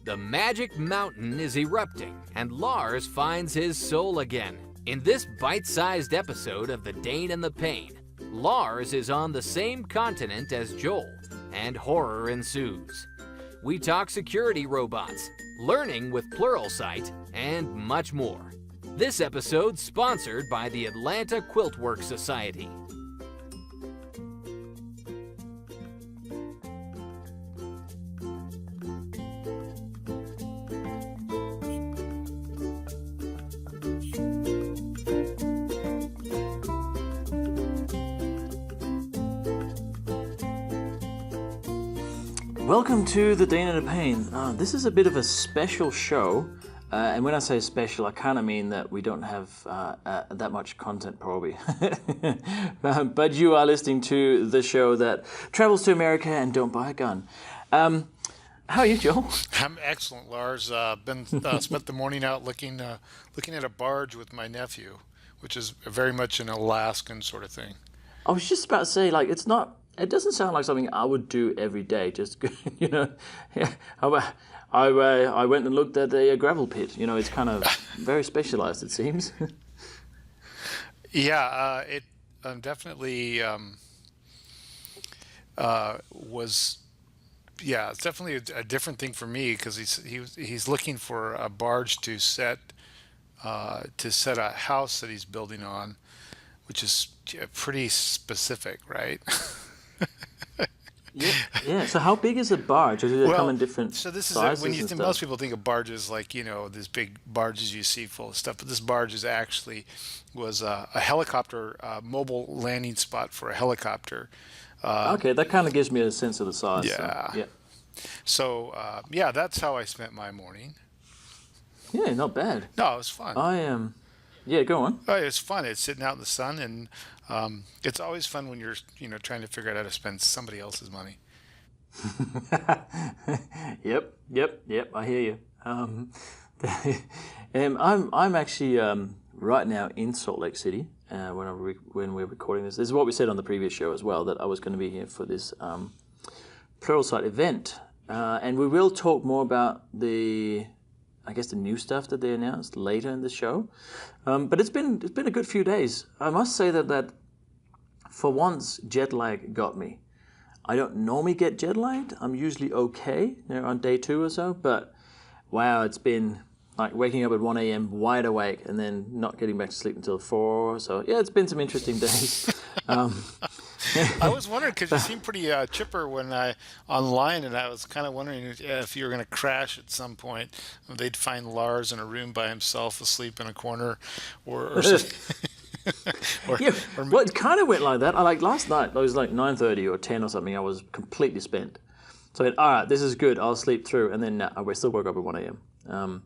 The magic mountain is erupting, and Lars finds his soul again. In this bite-sized episode of The Dane and the Pain, Lars is on the same continent as Joel, and horror ensues. We talk security robots, learning with Pluralsight, and much more. This episode sponsored by the Atlanta Quiltwork Society. Welcome to The Dane and the Pain. This is a bit of a special show, and when I say special, I kind of mean that we don't have that much content probably. But you are listening to the show that travels to America and don't buy a gun. How are you, Joel? I'm excellent, Lars. Spent the morning out looking at a barge with my nephew, which is very much an Alaskan sort of thing. I was just about to say, like, it doesn't sound like something I would do every day. Just, you know, yeah. I went and looked at a gravel pit. You know, it's kind of very specialized, it seems. Yeah, it definitely was. Yeah, it's definitely a different thing for me because he's looking for a barge to set a house that he's building on, which is pretty specific, right? Yeah. So how big is a barge? Does it come in different sizes? So this is when you think, most people think of barges like, you know, these big barges you see full of stuff, but this barge was a helicopter mobile landing spot for a helicopter. Okay, that kind of gives me a sense of the size. Yeah. So that's how I spent my morning. Yeah, not bad. No, it was fun. Yeah, go on. Oh, it's fun. It's sitting out in the sun, and it's always fun when you're, trying to figure out how to spend somebody else's money. Yep. I hear you. I'm actually right now in Salt Lake City when we're recording this. This is what we said on the previous show as well, that I was going to be here for this Pluralsight event, and we will talk more about the new stuff that they announced later in the show. But it's been a good few days. I must say that for once, jet lag got me. I don't normally get jet lagged. I'm usually okay on day 2 or so. But wow, it's been like waking up at 1 a.m. wide awake and then not getting back to sleep until 4. So yeah, it's been some interesting days. I was wondering because you seemed pretty chipper when online, and I was kind of wondering if you were going to crash at some point. They'd find Lars in a room by himself, asleep in a corner, or something. Well, it kind of went like that. Last night, it was like 9:30 or 10 or something. I was completely spent. So I went, all right, this is good. I'll sleep through, and then I still woke up at 1 a.m.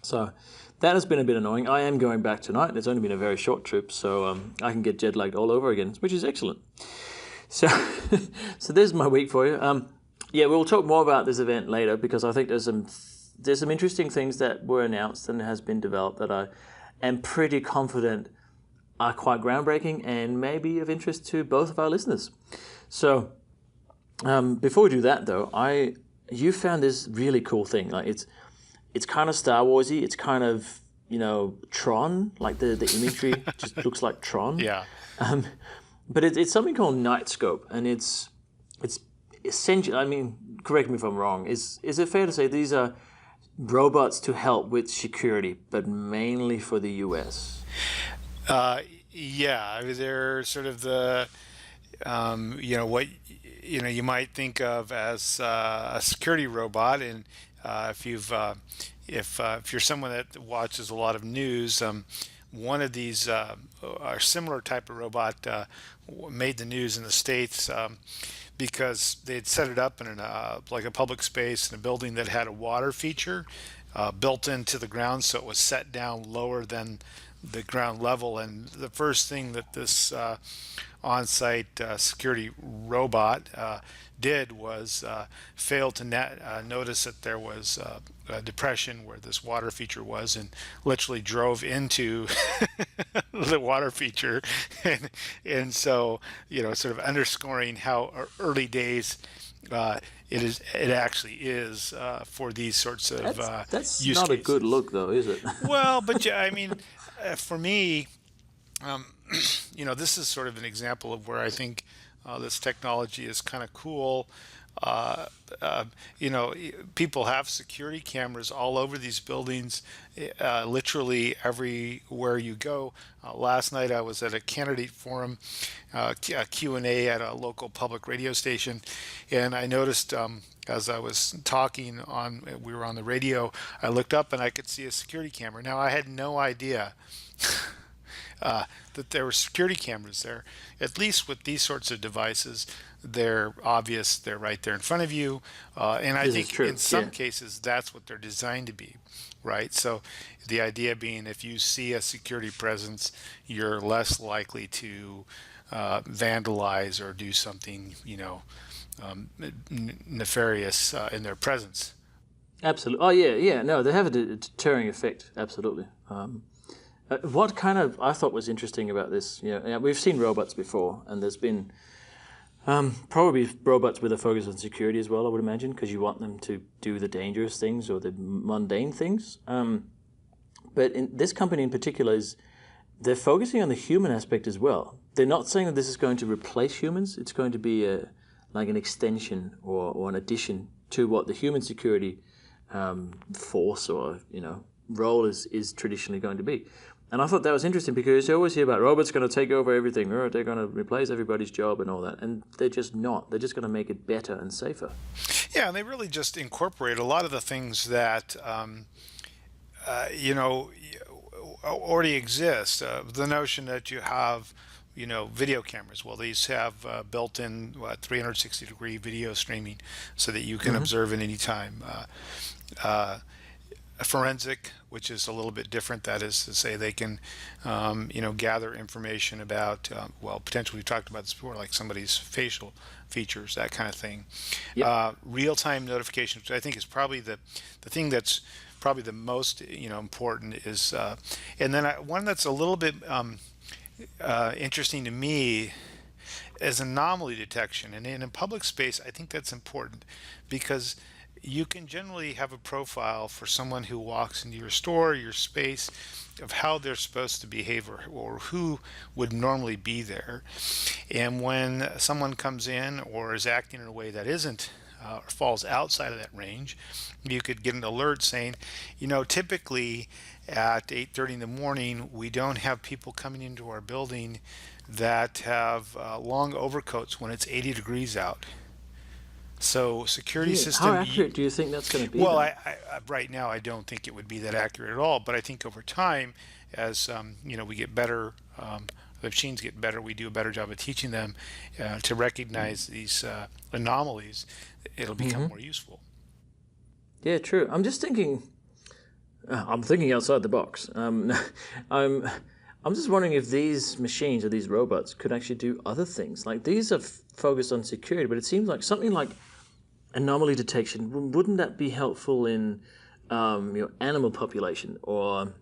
So that has been a bit annoying. I am going back tonight. It's only been a very short trip, so I can get jet lagged all over again, which is excellent. So, so there's my week for you. We'll talk more about this event later because I think there's some interesting things that were announced and has been developed that I am pretty confident are quite groundbreaking and maybe of interest to both of our listeners. So, before we do that though, you found this really cool thing. Like it's kind of Star Warsy. It's kind of, Tron, like the imagery just looks like Tron. Yeah. But it's something called Nightscope, and it's essentially, I mean, correct me if I'm wrong, is it fair to say these are robots to help with security, but mainly for the U.S.? Yeah, I mean, they're sort of the, what, you might think of as a security robot, and if you're someone that watches a lot of news, one of these a similar type of robot made the news in the States because they had set it up in a public space in a building that had a water feature built into the ground, so it was set down lower than the ground level. And the first thing that this on-site security robot did was fail to notice that there was a depression where this water feature was, and literally drove into the water feature, and so sort of underscoring how early days it actually is for these sorts of That's use not a cases. good look, though, is it? Well, but yeah, I mean, for me, this is sort of an example of where I think this technology is kind of cool. Uh, People have security cameras all over these buildings, literally everywhere you go. Last night I was at a candidate forum, a Q&A at a local public radio station, and I noticed as I was talking we were on the radio, I looked up and I could see a security camera. Now I had no idea that there were security cameras there. At least with these sorts of devices, they're obvious. They're right there in front of you, and I This is think true. in some Yeah. cases that's what they're designed to be, right? So the idea being, if you see a security presence, you're less likely to vandalize or do something, nefarious in their presence. Absolutely. Oh, yeah, yeah. No, they have a deterring effect. Absolutely. What kind of I thought was interesting about this, yeah, we've seen robots before, and there's been probably robots with a focus on security as well, I would imagine, because you want them to do the dangerous things or the mundane things. But in this company in particular they're focusing on the human aspect as well. They're not saying that this is going to replace humans. It's going to be like an extension or an addition to what the human security force or role is traditionally going to be. And I thought that was interesting because you always hear about robots going to take over everything, or they're going to replace everybody's job and all that. And they're just not. They're just going to make it better and safer. Yeah, and they really just incorporate a lot of the things that already exist. The notion that you have, video cameras. Well, these have built-in 360-degree video streaming, so that you can observe at any time. A forensic, which is a little bit different. That is to say, they can, gather information about, potentially we've talked about this before, like somebody's facial features, that kind of thing. Yep. Real-time notifications, which I think is probably the thing that's probably the most, important is, and then one that's a little bit interesting to me is anomaly detection. And in a public space, I think that's important because you can generally have a profile for someone who walks into your store, your space, of how they're supposed to behave or who would normally be there. And when someone comes in or is acting in a way that isn't or falls outside of that range, you could get an alert saying, typically at 8:30 in the morning, we don't have people coming into our building that have long overcoats when it's 80 degrees out. So security system. How accurate do you think that's going to be? Well, then? I right now I don't think it would be that accurate at all. But I think over time, as we get better, the machines get better. We do a better job of teaching them to recognize these anomalies. It'll become more useful. Yeah, true. I'm just thinking. I'm thinking outside the box. I'm just wondering if these machines or these robots could actually do other things. Like these are focused on security, but it seems like something like anomaly detection. Wouldn't that be helpful in animal population or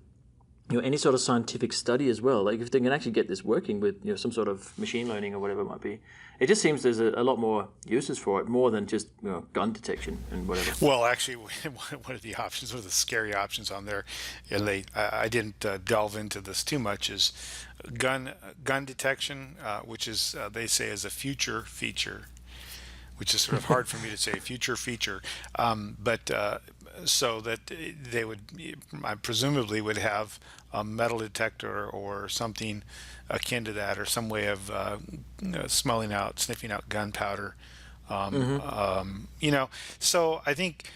any sort of scientific study as well? Like if they can actually get this working with some sort of machine learning or whatever it might be, it just seems there's a lot more uses for it, more than just gun detection and whatever. Well, actually, one of the options, one of the scary options on there, and I didn't delve into this too much, is gun detection, which is they say is a future feature, which is sort of hard for me to say, future feature, but so that they would, I presumably would have a metal detector or something akin to that, or some way of sniffing out gunpowder. So I think,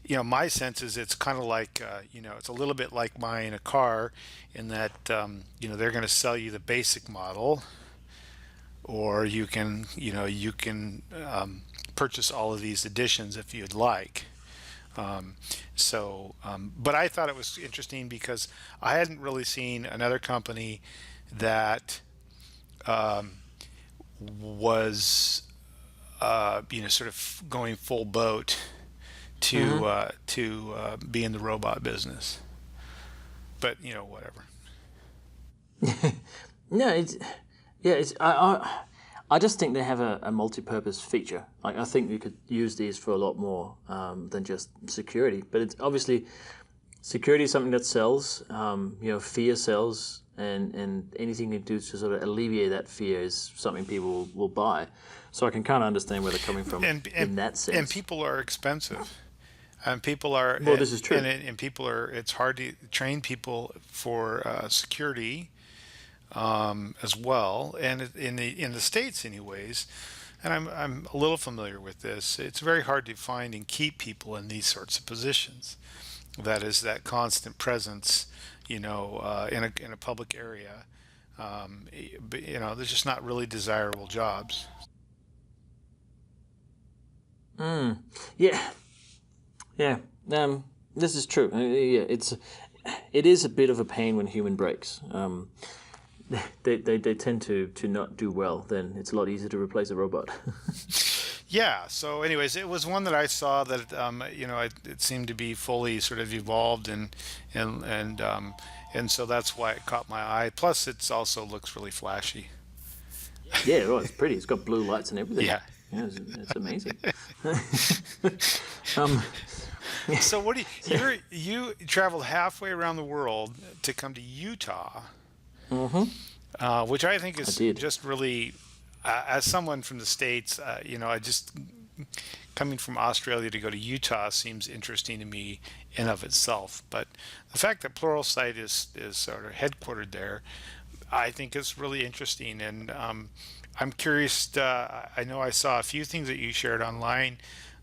my sense is it's kind of like, it's a little bit like buying a car in that, they're going to sell you the basic model, or you can purchase all of these additions if you'd like. But I thought it was interesting because I hadn't really seen another company that was sort of going full boat to be in the robot business. But whatever. No, it's I just think they have a multi-purpose feature. Like I think you could use these for a lot more than just security. But it's obviously security is something that sells. Fear sells, and anything you do to sort of alleviate that fear is something people will buy. So I can kind of understand where they're coming from in that sense. And people are expensive. And people are Well, this is true. And people are. It's hard to train people for security as well. And in the States, anyways. And I'm a little familiar with this. It's very hard to find and keep people in these sorts of positions. That is that constant presence, in a public area. There's just not really desirable jobs. Yeah. This is true. It is a bit of a pain when human breaks. They tend to not do well. Then it's a lot easier to replace a robot. Yeah. So, anyways, it was one that I saw that it seemed to be fully sort of evolved and so that's why it caught my eye. Plus, it also looks really flashy. Yeah, well, it's pretty. It's got blue lights and everything. Yeah. Yeah, it's amazing. So what do you traveled halfway around the world to come to Utah, which I think is just really, as someone from the States, I just coming from Australia to go to Utah seems interesting to me in of itself. But the fact that Pluralsight is sort of headquartered there, I think is really interesting. And I'm curious. I know I saw a few things that you shared online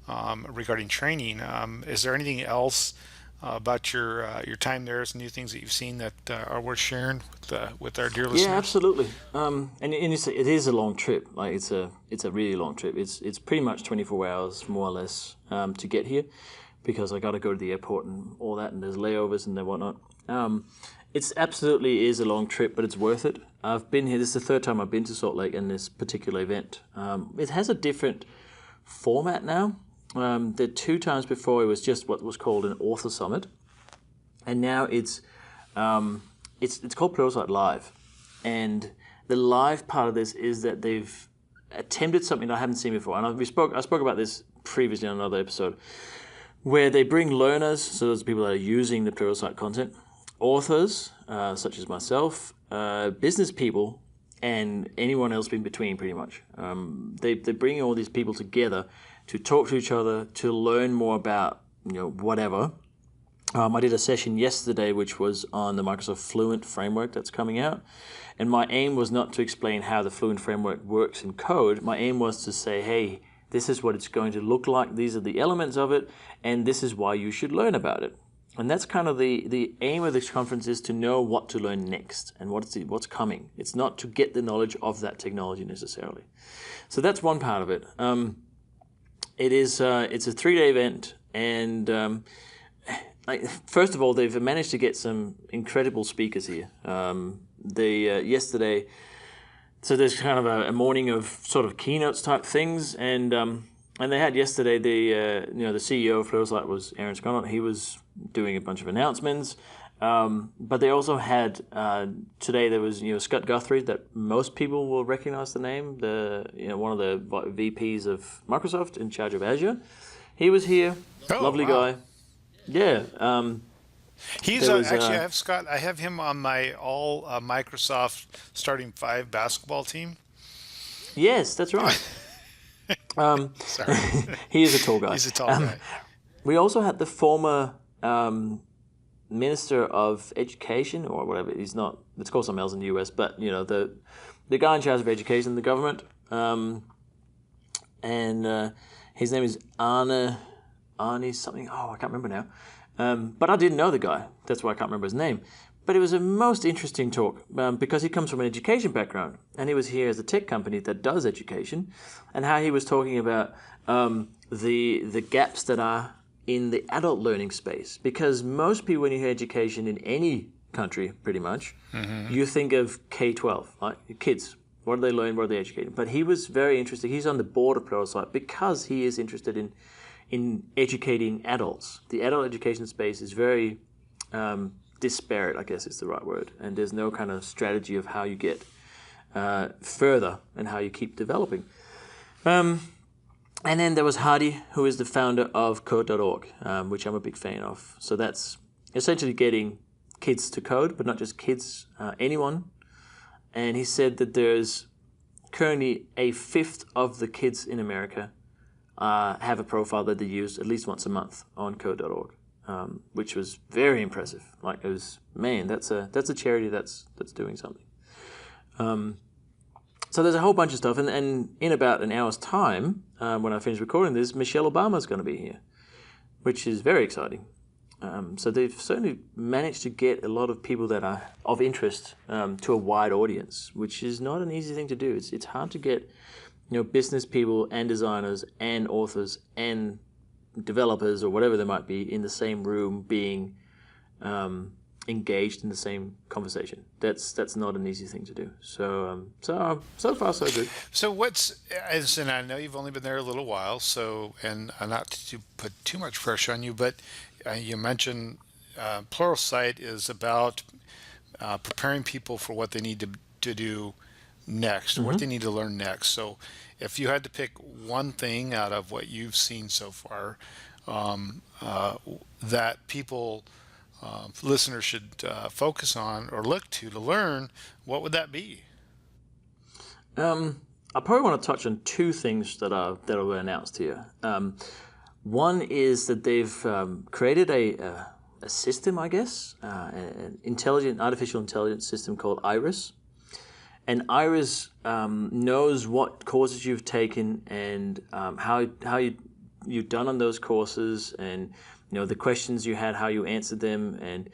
regarding training. Is there anything else about your time there? Some new things that you've seen that are worth sharing with our dear listeners? Yeah, absolutely. And it is a long trip. Like it's a really long trip. It's pretty much 24 hours more or less to get here, because I got to go to the airport and all that, and there's layovers and whatnot. It's absolutely is a long trip, but it's worth it. I've been here. This is the third time I've been to Salt Lake in this particular event. It has a different format now. The 2 times before it was just what was called an author summit, and now it's called Pluralsight Live. And the live part of this is that they've attempted something I haven't seen before. And I spoke about this previously on another episode, where they bring learners, so those are people that are using the Pluralsight content, authors, such as myself, business people, and anyone else in between, pretty much. They bring all these people together to talk to each other, to learn more about, whatever. I did a session yesterday which was on the Microsoft Fluent framework that's coming out. And my aim was not to explain how the Fluent framework works in code. My aim was to say, hey, this is what it's going to look like. These are the elements of it. And this is why you should learn about it. And that's kind of the aim of this conference, is to know what to learn next and what's coming. It's not to get the knowledge of that technology necessarily. So that's one part of it. It's a 3-day event, and first of all, they've managed to get some incredible speakers here. Yesterday, so there's kind of a morning of sort of keynotes type things, and they had yesterday the CEO of Pluralsight was Aaron Scott. He was doing a bunch of announcements, but they also had today there was Scott Guthrie, that most people will recognize the name, one of the VPs of Microsoft in charge of Azure. He was here, lovely guy. Yeah. He's actually I have Scott. I have him on my all Microsoft starting 5 basketball team. Yes, that's right. Sorry, he is a tall guy. He's a tall guy. We also had the former Minister of Education, or whatever. He's not. It's called something else in the US, but the guy in charge of education in the government, and his name is Arne something. Oh, I can't remember now. But I didn't know the guy. That's why I can't remember his name. But it was a most interesting talk because he comes from an education background, and he was here as a tech company that does education, and how he was talking about the gaps that are in the adult learning space. Because most people, when you hear education in any country, pretty much, you think of K-12, right? Kids. What do they learn? What are they educated? But he was very interested. He's on the board of Pluralsight because he is interested in educating adults. The adult education space is very disparate, I guess is the right word. And there's no kind of strategy of how you get further and how you keep developing. And then there was Hardy, who is the founder of Code.org, which I'm a big fan of. So that's essentially getting kids to code, but not just kids, anyone. And he said that there's currently a fifth of the kids in America have a profile that they use at least once a month on Code.org, which was very impressive. Like, it was, man, that's a charity that's doing something. So there's a whole bunch of stuff, and in about an hour's time, when I finish recording this, Michelle Obama's going to be here, which is very exciting. So they've certainly managed to get a lot of people that are of interest to a wide audience, which is not an easy thing to do. It's hard to get, business people and designers and authors and developers or whatever they might be in the same room being engaged in the same conversation. That's not an easy thing to do. So so far so good. So and I know you've only been there a little while, so, and not to put too much pressure on you, but you mentioned Pluralsight is about preparing people for what they need to do next, what they need to learn next. So if you had to pick one thing out of what you've seen so far that people, listeners should focus on or look to learn, what would that be? I probably want to touch on two things that were announced here. One is that they've created a system, I guess, an artificial intelligence system called Iris. And Iris knows what courses you've taken and how you've done on those courses, and the questions you had, how you answered them, and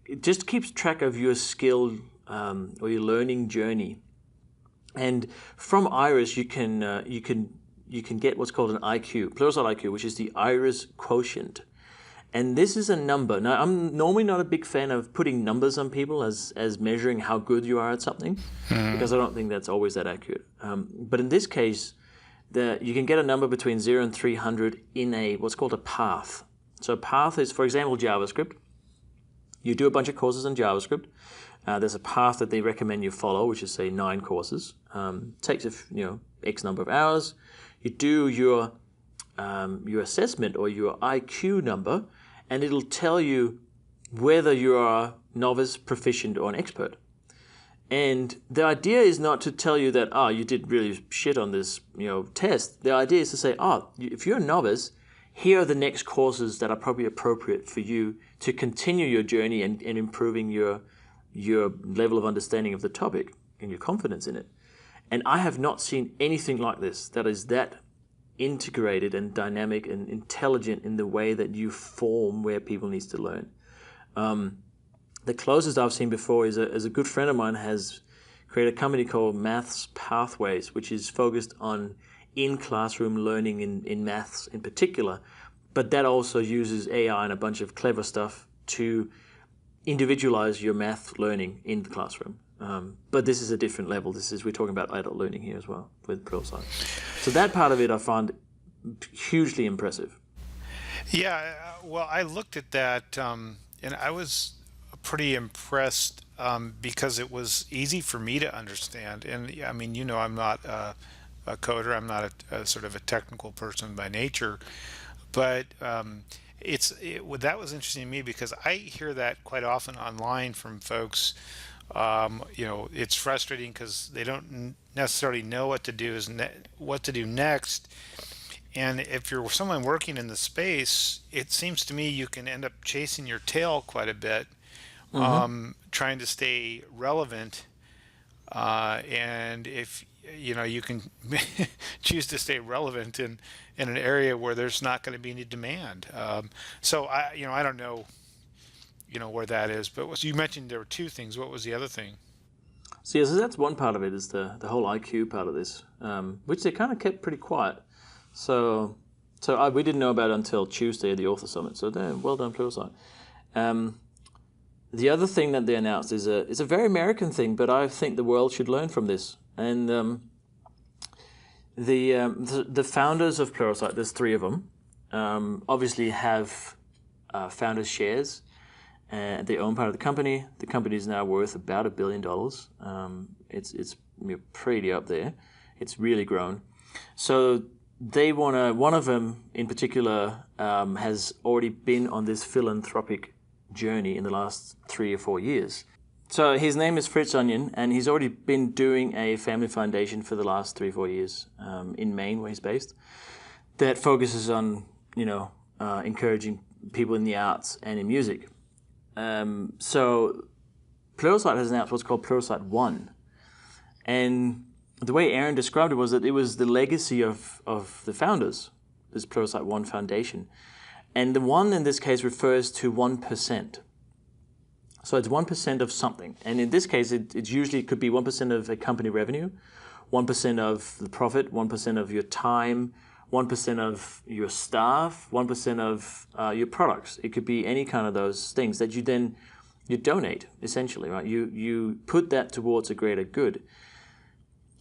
it just keeps track of your skill or your learning journey. And from Iris, you can get what's called an IQ, Pluralsight IQ, which is the Iris quotient. And this is a number. Now, I'm normally not a big fan of putting numbers on people as measuring how good you are at something, because I don't think that's always that accurate. But in this case, you can get a number between 0 and 300 in what's called a path. So a path is, for example, JavaScript. You do a bunch of courses in JavaScript. There's a path that they recommend you follow, which is, say, 9 courses. Takes X number of hours. You do your assessment or your IQ number, and it'll tell you whether you are novice, proficient, or an expert. And the idea is not to tell you that, you did really shit on this test. The idea is to say, if you're a novice, here are the next courses that are probably appropriate for you to continue your journey and improving your level of understanding of the topic and your confidence in it. And I have not seen anything like this that is that integrated and dynamic and intelligent in the way that you form where people need to learn. The closest I've seen before is a good friend of mine has created a company called Maths Pathways, which is focused on in-classroom learning in maths in particular, but that also uses AI and a bunch of clever stuff to individualize your math learning in the classroom. But this is a different level. We're talking about adult learning here as well with Pluralsight. So that part of it I find hugely impressive. Yeah, well, I looked at that and I was pretty impressed because it was easy for me to understand. And I mean, I'm not a coder. I'm not a sort of a technical person by nature, but that was interesting to me because I hear that quite often online from folks. It's frustrating because they don't necessarily know what to do next. And if you're someone working in the space, it seems to me you can end up chasing your tail quite a bit, trying to stay relevant. And if you can choose to stay relevant in an area where there's not going to be any demand. So I don't know. Where that is, but you mentioned there were two things. What was the other thing? So that's one part of it, is the whole IQ part of this, which they kind of kept pretty quiet. So we didn't know about it until Tuesday at the Author Summit. So well done, Pluralsight. The other thing that they announced is a very American thing, but I think the world should learn from this. And the founders of Pluralsight, there's 3 of them, obviously have founders' shares. They own part of the company. The company is now worth about $1 billion. It's pretty up there. It's really grown. So they want to, one of them in particular has already been on this philanthropic journey in the last 3 or 4 years. So his name is Fritz Onion, and he's already been doing a family foundation for the last 3 or 4 years in Maine, where he's based, that focuses on, encouraging people in the arts and in music. So Pluralsight has announced what's called Pluralsight 1. And the way Aaron described it was that it was the legacy of the founders, this Pluralsight 1 foundation. And the 1 in this case refers to 1%. So it's 1% of something. And in this case, it usually could be 1% of a company revenue, 1% of the profit, 1% of your time, 1% of your staff, 1% of your products. It could be any kind of those things that you donate, essentially, right? You put that towards a greater good.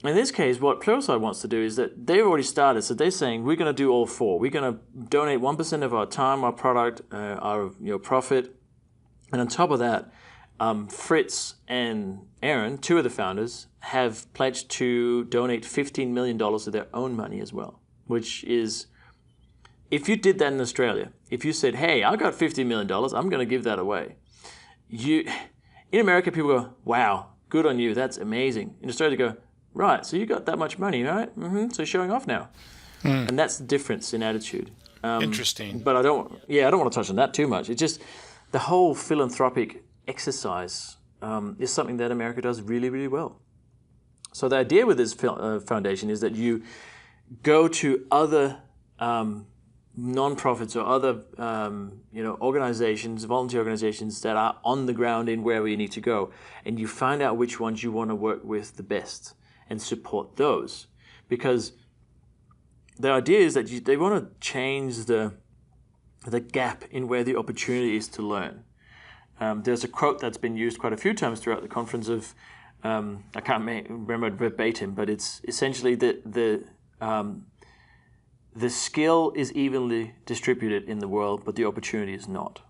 In this case, what Pluralsight wants to do is that they've already started. So they're saying, we're going to do all 4. We're going to donate 1% of our time, our product, our profit. And on top of that, Fritz and Aaron, 2 of the founders, have pledged to donate $15 million of their own money as well, which is, if you did that in Australia, if you said, hey, I got $50 million, I'm going to give that away. In America, people go, wow, good on you, that's amazing. In Australia, they go, right, so you got that much money, right? Mm-hmm, so showing off now. And that's the difference in attitude. Interesting. But I don't want to touch on that too much. It's just the whole philanthropic exercise is something that America does really, really well. So the idea with this foundation is that you go to other non-profits or other organizations, volunteer organizations that are on the ground in wherever you need to go, and you find out which ones you want to work with the best and support those. Because the idea is that they want to change the gap in where the opportunity is to learn. There's a quote that's been used quite a few times throughout the conference of, I can't remember it verbatim, but it's essentially that the skill is evenly distributed in the world, but the opportunity is not.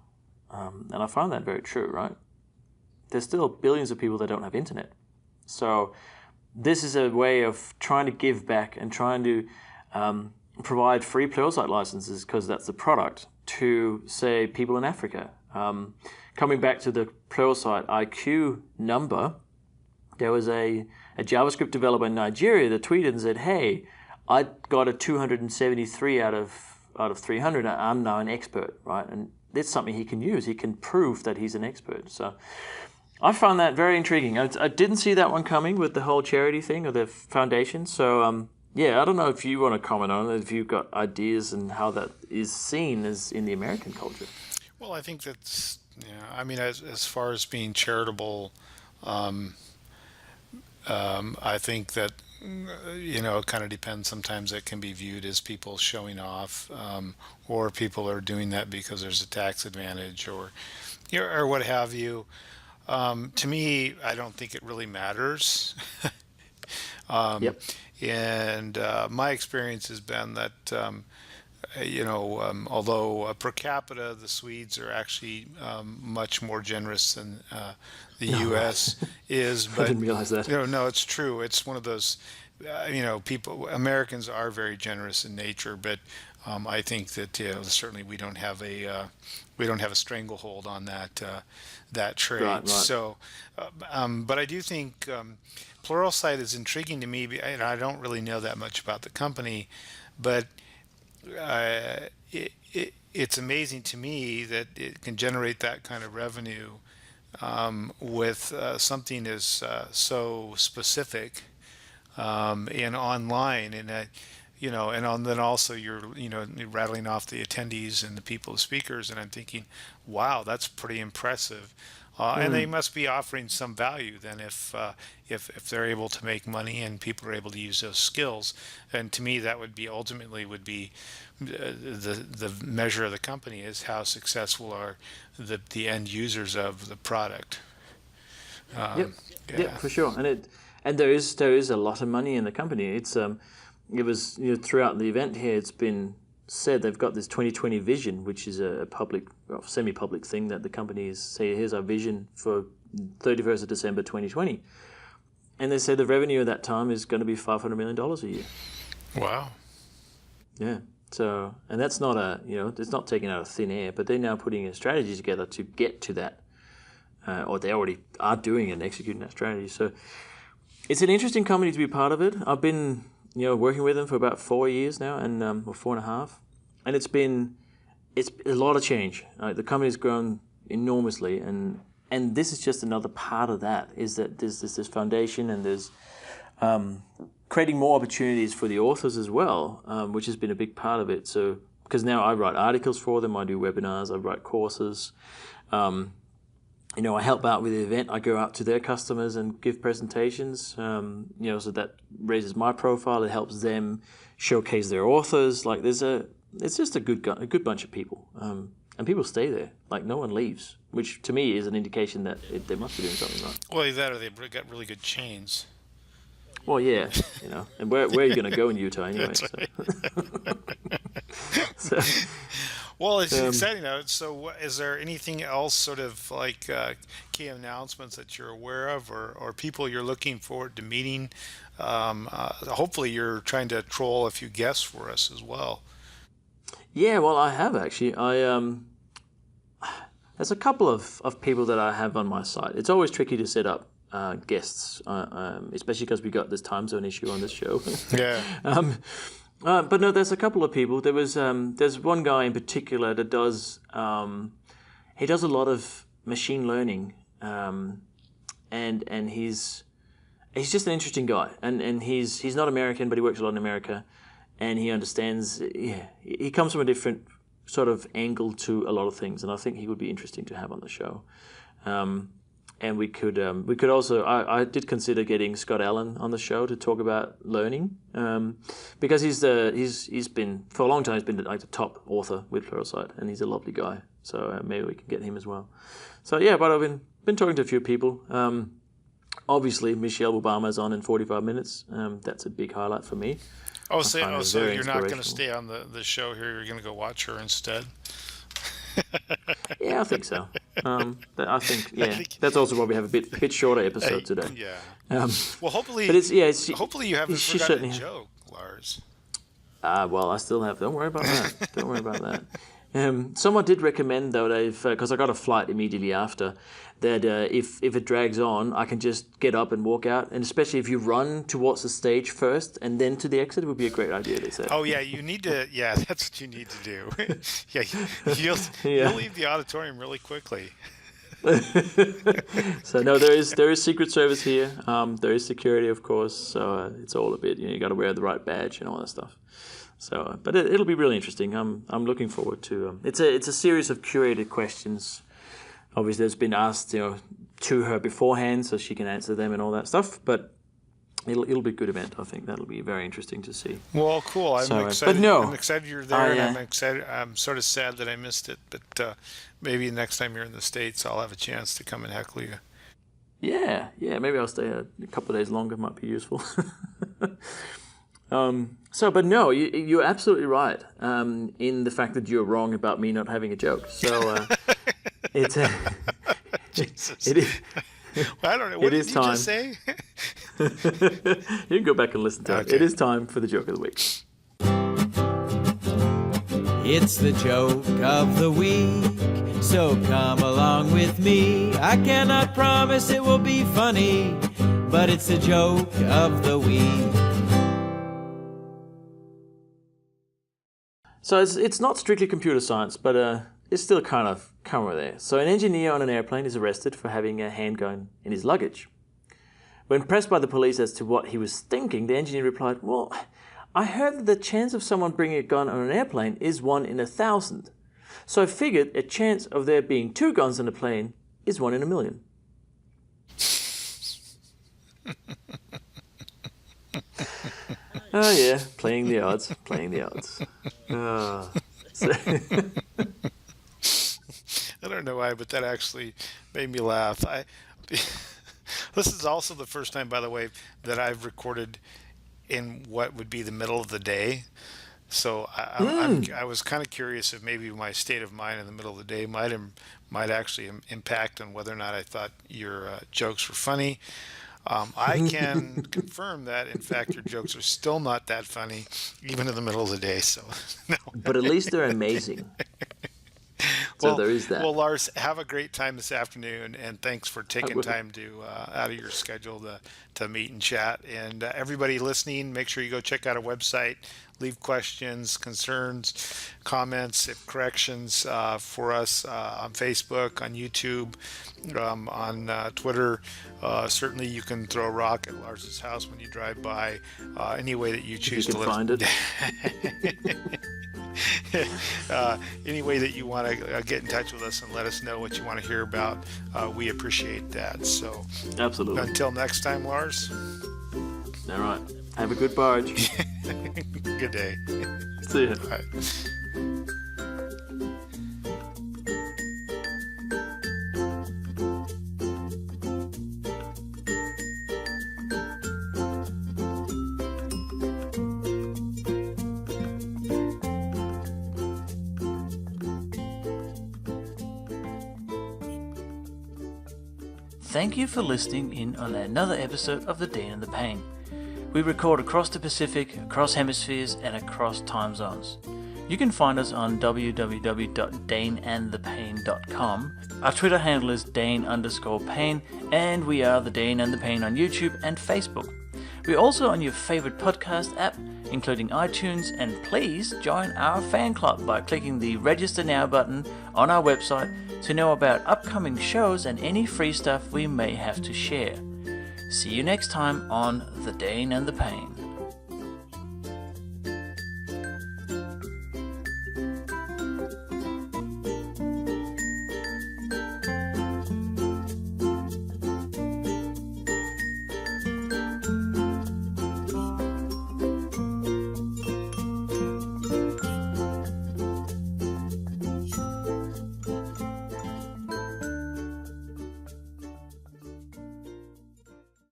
And I find that very true, right? There's still billions of people that don't have internet. So this is a way of trying to give back and trying to provide free Pluralsight licenses, because that's the product, to, say, people in Africa. Coming back to the Pluralsight IQ number, there was a JavaScript developer in Nigeria that tweeted and said, hey, I got a 273 out of 300. I'm now an expert, right? And that's something he can use. He can prove that he's an expert. So I found that very intriguing. I didn't see that one coming with the whole charity thing or the foundation. So I don't know if you want to comment on it, if you've got ideas and how that is seen as in the American culture. Well, I think that's, I mean, as far as being charitable, I think that, it kind of depends. Sometimes it can be viewed as people showing off, or people are doing that because there's a tax advantage or what have you. To me, I don't think it really matters. Yep. And my experience has been that, although per capita the Swedes are actually much more generous than the U.S. is, but I didn't realize that. No, it's true. It's one of those, Americans are very generous in nature, but I think that certainly we don't have a stranglehold on that trait. Right. So, but I do think Pluralsight is intriguing to me, and I don't really know that much about the company, but it's amazing to me that it can generate that kind of revenue with something as so specific and online, and then also you're rattling off the attendees and the people, the speakers, and I'm thinking, wow, that's pretty impressive. And they must be offering some value then if they're able to make money and people are able to use those skills. And to me, that would be ultimately the measure of the company is how successful are the end users of the product. Yep, for sure. And there is a lot of money in the company. It was throughout the event here, it's been said they've got this 2020 vision, which is a public, semi-public thing that the companies say, here's our vision for 31st of December 2020. And they say the revenue at that time is going to be $500 million a year. Wow. Yeah. So, and that's not it's not taken out of thin air, but they're now putting a strategy together to get to that, or they already are doing and executing that strategy. So it's an interesting company to be part of it. I've been, working with them for about 4 years now, and or 4.5, and it's a lot of change. The company's grown enormously, and this is just another part of that. Is that there's this foundation, and there's creating more opportunities for the authors as well, which has been a big part of it. So because now I write articles for them, I do webinars, I write courses. I help out with the event. I go out to their customers and give presentations. So that raises my profile. It helps them showcase their authors. Like it's just a good bunch of people, and people stay there. Like no one leaves, which to me is an indication that they must be doing something right. Well, either that or they've got really good chains. Well, yeah, and where are you going to go in Utah anyway? So. Well, it's exciting now. So, is there anything else, sort of like key announcements that you're aware of, or people you're looking forward to meeting? Hopefully, you're trying to troll a few guests for us as well. Yeah, well, I have actually. There's a couple of people that I have on my site. It's always tricky to set up guests, especially because we got this time zone issue on this show. Yeah. But no, there's a couple of people. There's one guy in particular that does he does a lot of machine learning, and he's just an interesting guy, and he's not American, but he works a lot in America, and he understands. Yeah, he comes from a different sort of angle to a lot of things, and I think he would be interesting to have on the show. And we could also. I did consider getting Scott Allen on the show to talk about learning, because he's been for a long time. He's been like the top author with Pluralsight, and he's a lovely guy. So maybe we can get him as well. So yeah, but I've been talking to a few people. Obviously, Michelle Obama's on in 45 minutes. That's a big highlight for me. So you're not going to stay on the show here. You're going to go watch her instead. Yeah, I think so. I think that's also why we have a bit shorter episode today. Yeah. Well, hopefully, but hopefully you haven't forgotten a joke, Lars. Well, I still have. Don't worry about that. Someone did recommend though, because I got a flight immediately after, that if it drags on, I can just get up and walk out, and especially if you run towards the stage first and then to the exit, it would be a great idea. They said. Oh yeah, you need to. Yeah, that's what you need to do. You'll leave the auditorium really quickly. So no, there is Secret Service here. There is security, of course. So it's all a bit. You got to wear the right badge and all that stuff. So, but it'll be really interesting. I'm looking forward to. It's a series of curated questions. Obviously, it's been asked to her beforehand, so she can answer them and all that stuff. But it'll be a good event. I think that'll be very interesting to see. Well, cool. I'm excited. But no, I'm excited you're there, and I'm excited. I'm sort of sad that I missed it, but maybe next time you're in the States, I'll have a chance to come and heckle you. Yeah. Maybe I'll stay a couple of days longer. Might be useful. But no, you're absolutely right in the fact that you're wrong about me not having a joke. So it's Jesus. It is. Well, I don't know. What did you just say? You can go back and listen to it. It is time for the joke of the week. It's the joke of the week, so come along with me. I cannot promise it will be funny, but it's the joke of the week. So it's not strictly computer science, but it's still kind of there. So an engineer on an airplane is arrested for having a handgun in his luggage. When pressed by the police as to what he was thinking, the engineer replied, "Well, I heard that the chance of someone bringing a gun on an airplane is 1 in 1,000. So I figured a chance of there being 2 guns on a plane is 1 in 1,000,000. Oh yeah, playing the odds. I don't know why, but that actually made me laugh. This is also the first time, by the way, that I've recorded in what would be the middle of the day. So I was kind of curious if maybe my state of mind in the middle of the day might actually impact on whether or not I thought your jokes were funny. I can confirm that, in fact, your jokes are still not that funny, even in the middle of the day. So, no. But at least they're amazing. So there is that. Well, Lars, have a great time this afternoon, and thanks for taking time to out of your schedule to meet and chat. And everybody listening, make sure you go check out our website, leave questions, concerns, comments, corrections for us on Facebook, on YouTube, on Twitter. Certainly, you can throw a rock at Lars's house when you drive by. Any way that you choose to find it. Any way that you want to get in touch with us and let us know what you want to hear about, we appreciate that. So, absolutely. Until next time, Lars. All right. Have a good barge. Good day. See ya. Bye. Thank you for listening in on another episode of The Dane and the Pain. We record across the Pacific, across hemispheres, and across time zones. You can find us on www.daneandthepain.com. Our Twitter handle is Dane_Pain, and we are The Dane and the Pain on YouTube and Facebook. We're also on your favorite podcast app, including iTunes, and please join our fan club by clicking the Register Now button on our website to know about upcoming shows and any free stuff we may have to share. See you next time on The Dane and the Pain.